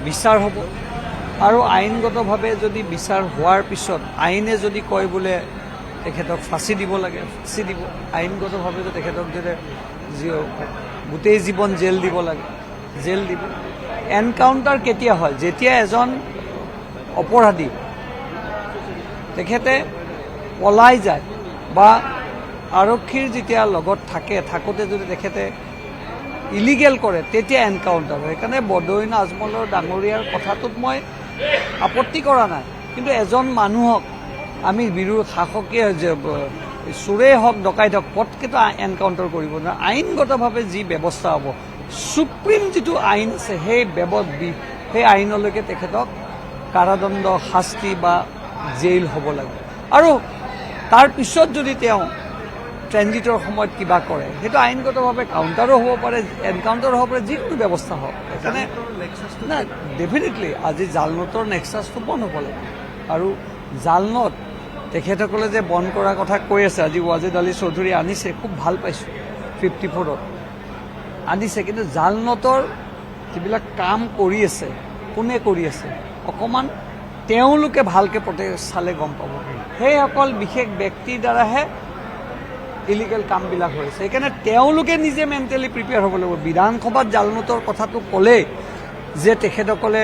বিচাৰ হ'ব আৰু আইনগতভাৱে যদি বিচাৰ হোৱাৰ পিছত আইনে যদি কয় বোলে তেখেতক ফাঁচি দিব লাগে ফাঁচি দিব, আইনগতভাৱে যদি তেখেতক যদি গোটেই জীৱন জেল দিব লাগে জেল দিব। এনকাউণ্টাৰ কেতিয়া হয়? যেতিয়া এজন অপৰাধী তেখেতে পলাই যায় বা আৰক্ষীৰ যেতিয়া লগত থাকোঁতে যদি তেখেতে ইলিগেল কৰে তেতিয়া এনকাউণ্টাৰ হয়। সেইকাৰণে বদৰুদ্দিন আজমলৰ ডাঙৰীয়াৰ কথাটোত মই আপত্তি কৰা নাই, কিন্তু এজন মানুহক আমি শাসকীয় চোৰেই হওক ডকাইত হওক পটকেতো এনকাউণ্টাৰ কৰিব নোৱাৰে। আইনগতভাৱে যি ব্যৱস্থা হ'ব, সুপ্ৰিম যিটো আইন আছে সেই আইনলৈকে তেখেতক কাৰাদণ্ড শাস্তি বা জেইল হ'ব লাগে। আৰু তাৰ পিছত যদি তেওঁ ট্ৰেঞ্জিটৰ সময়ত কিবা কৰে সেইটো আইনগতভাৱে কাউণ্টাৰো হ'ব পাৰে, এনকাউণ্টাৰো হ'ব পাৰে, যিকোনো ব্যৱস্থা হওক। সেইকাৰণে নাই ডেফিনেটলি আজি জালনোটৰ নেক্সাছটো বন্ধ হ'ব লাগে। আৰু জালনোট তেখেতসকলে যে বন্ধ কৰাৰ কথা কৈ আছে, আজি ৱাজেদ আলী চৌধুৰী আনিছে, খুব ভাল পাইছোঁ 54ত আনিছে, কিন্তু জালনোটৰ যিবিলাক কাম কৰি আছে কোনে কৰি আছে অকণমান তেওঁলোকে ভালকৈ চালে গম পাব। সেইসকল বিশেষ ব্যক্তিৰ দ্বাৰাহে ইলিগেল কামবিলাক হৈছে। সেইকাৰণে তেওঁলোকে নিজে মেণ্টেলি প্ৰিপেয়াৰ হ'ব লাগিব। বিধানসভাত জালনোটৰ কথাটো ক'লেই যে তেখেতসকলে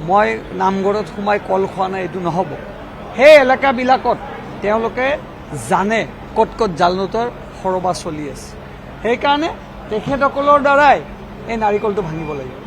মই নামঘৰত সোমাই কল খোৱা নাই এইটো নহ'ব। সেই এলেকাবিলাকত তেওঁলোকে জানে ক'ত ক'ত জালনোটৰ সৰবা চলি আছে। সেইকাৰণে তেখেতসকলৰ দ্বাৰাই এই নাৰিকলটো ভাঙিব লাগিব।